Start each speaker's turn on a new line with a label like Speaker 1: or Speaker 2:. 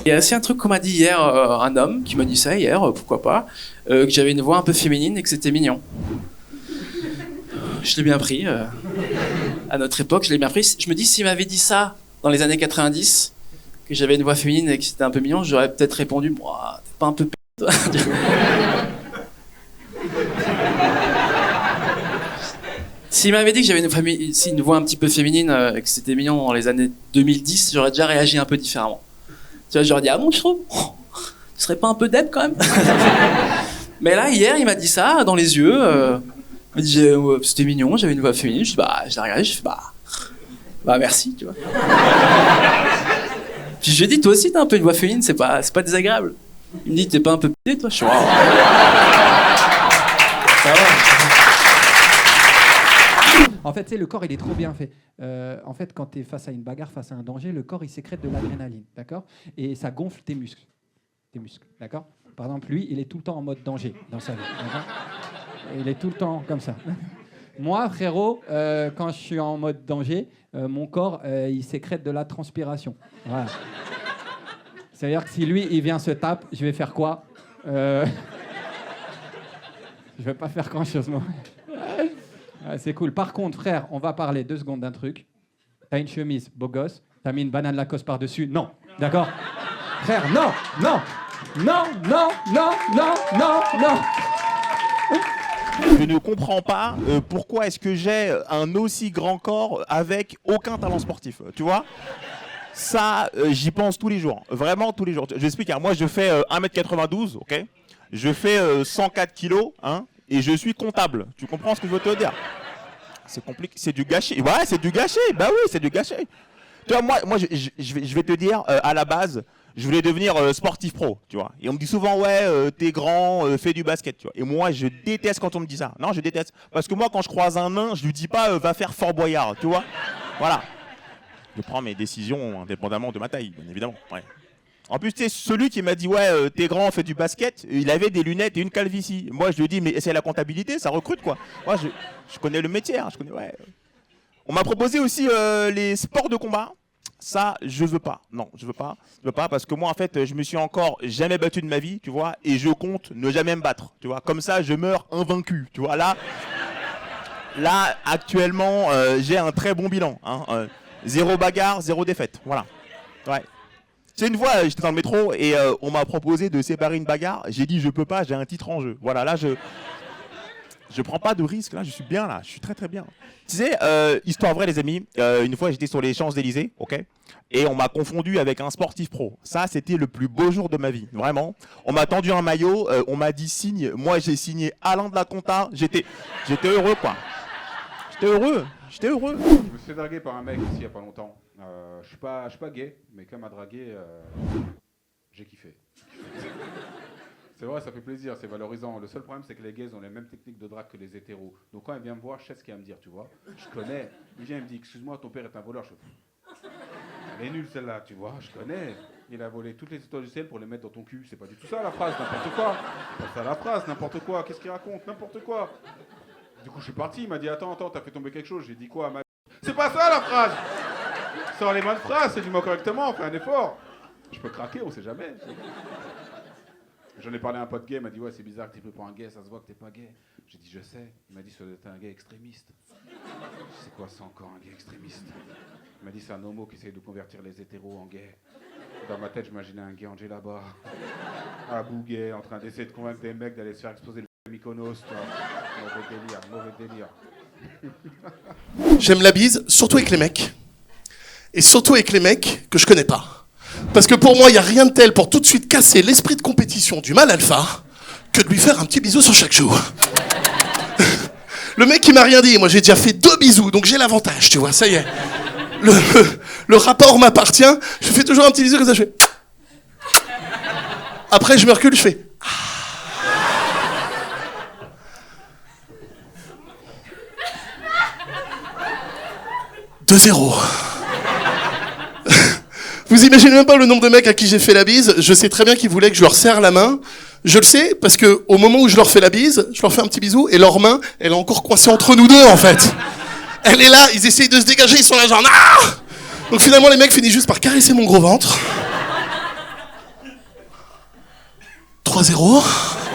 Speaker 1: Il y a aussi un truc qu'on m'a dit hier, un homme qui m'a dit ça hier, pourquoi pas, que j'avais une voix un peu féminine et que c'était mignon. Je l'ai bien pris. À notre époque, je l'ai bien pris. Je me dis, s'il m'avait dit ça dans les années 90, que j'avais une voix féminine et que c'était un peu mignon, j'aurais peut-être répondu, t'es pas un peu p***, toi. S'il m'avait dit que j'avais une voix un petit peu féminine et que c'était mignon dans les années 2010, j'aurais déjà réagi un peu différemment. Tu vois, j'aurais dit, ah bon, je trouve, tu serais pas un peu dead quand même. Mais là, hier, il m'a dit ça dans les yeux. Il m'a dit, c'était mignon, j'avais une voix féminine. Je dis, je l'ai regardé, je fais, merci, tu vois. Puis je lui ai dit, toi aussi, t'as un peu une voix féminine, c'est pas désagréable. Il me dit, t'es pas un peu p***, toi? Je suis, ça va.
Speaker 2: En fait, tu sais, le corps, il est trop bien fait. En fait, quand tu es face à une bagarre, face à un danger, le corps, il sécrète de l'adrénaline, d'accord? Et ça gonfle tes muscles. D'accord? Par exemple, lui, il est tout le temps en mode danger dans sa vie, d'accord? Il est tout le temps comme ça. Moi, frérot, quand je suis en mode danger, mon corps, il sécrète de la transpiration. Voilà. C'est-à-dire que si lui, il vient se taper, je vais faire quoi? Je vais pas faire grand-chose, moi. C'est cool. Par contre, frère, on va parler 2 secondes d'un truc. T'as une chemise, beau gosse. T'as mis une banane Lacoste par-dessus. Non. D'accord? Frère, non.
Speaker 3: Je ne comprends pas pourquoi est-ce que j'ai un aussi grand corps avec aucun talent sportif. Tu vois? Ça, j'y pense tous les jours. Vraiment tous les jours. Je t'explique. Moi, je fais 1m92, ok? Je fais 104 kilos, hein? Et je suis comptable. Tu comprends ce que je veux te dire? C'est compliqué. C'est du gâchis. Ouais, c'est du gâchis. Bah oui, c'est du gâchis. Tu vois, moi je vais te dire, à la base, je voulais devenir sportif pro, tu vois. Et on me dit souvent, ouais, t'es grand, fais du basket, tu vois. Et moi, je déteste quand on me dit ça. Non, je déteste. Parce que moi, quand je croise un nain, je lui dis pas, va faire Fort Boyard, tu vois. Voilà. Je prends mes décisions indépendamment de ma taille, bien évidemment. Ouais. En plus, tu sais, celui qui m'a dit, ouais, t'es grand, fais du basket, il avait des lunettes et une calvitie. Moi, je lui ai dit, mais c'est la comptabilité, ça recrute, quoi. Moi, je connais le métier, hein, je connais, ouais. On m'a proposé aussi les sports de combat. Ça, je veux pas. Non, je veux pas. Je veux pas parce que moi, en fait, je me suis encore jamais battu de ma vie, tu vois, et je compte ne jamais me battre, tu vois. Comme ça, je meurs invaincu, tu vois. Là, actuellement, j'ai un très bon bilan. Hein, 0 bagarre, 0 défaite. Voilà. Ouais. C'est une fois, j'étais dans le métro et on m'a proposé de séparer une bagarre. J'ai dit, je peux pas, j'ai un titre en jeu. Voilà, là, je prends pas de risque, là, je suis bien, là, je suis très très bien. Tu sais, histoire vraie, les amis, une fois, j'étais sur les Champs-Élysées, ok? Et on m'a confondu avec un sportif pro. Ça, c'était le plus beau jour de ma vie, vraiment. On m'a tendu un maillot, on m'a dit signe. Moi, j'ai signé Alain de la Conta. J'étais heureux, quoi. J'étais heureux. Je
Speaker 4: me suis fait draguer par un mec ici il n'y a pas longtemps. Je suis pas gay, mais quand il m'a dragué, j'ai kiffé. C'est vrai, ça fait plaisir, c'est valorisant. Le seul problème, c'est que les gays ont les mêmes techniques de drague que les hétéros. Donc quand il vient me voir, je sais ce qu'il va me dire, tu vois. Je connais. Il vient, il me dit, excuse-moi, ton père est un voleur. Elle est nulle celle-là, tu vois, je connais. Il a volé toutes les étoiles du ciel pour les mettre dans ton cul. C'est pas du tout ça la phrase, n'importe quoi. C'est pas ça la phrase, n'importe quoi. Qu'est-ce qu'il raconte? N'importe quoi. Du coup, je suis parti, il m'a dit, attends, t'as fait tomber quelque chose. J'ai dit quoi, c'est pas ça la phrase. Sors les bonnes phrases, c'est dis-moi correctement, fais un effort. Je peux craquer, on sait jamais. J'en ai parlé à un pote gay, il m'a dit, ouais, c'est bizarre que t'es pris pour un gay, ça se voit que t'es pas gay. J'ai dit, je sais. Il m'a dit, t'es un gay extrémiste. C'est quoi ça encore, un gay extrémiste? Il m'a dit, c'est un homo qui essaye de convertir les hétéros en gays. Dans ma tête, j'imaginais un gay Angé là-bas, à Bouguet, en train d'essayer de convaincre des mecs d'aller se faire exploser le Mykonos, tu vois. Mauvais délire.
Speaker 5: J'aime la bise, surtout avec les mecs. Et surtout avec les mecs que je connais pas. Parce que pour moi, il n'y a rien de tel pour tout de suite casser l'esprit de compétition du mâle alpha que de lui faire un petit bisou sur chaque joue. Le mec, il m'a rien dit. Moi, j'ai déjà fait 2 bisous, donc j'ai l'avantage, tu vois, ça y est. Le rapport m'appartient. Je fais toujours un petit bisou comme ça, je fais... Après, je me recule, je fais... 2-0. Vous imaginez même pas le nombre de mecs à qui j'ai fait la bise. Je sais très bien qu'ils voulaient que je leur serre la main. Je le sais parce que au moment où je leur fais la bise, je leur fais un petit bisou et leur main, elle est encore coincée entre nous deux en fait. Elle est là, ils essayent de se dégager, ils sont là genre ah. Donc finalement les mecs finissent juste par caresser mon gros ventre. 3-0.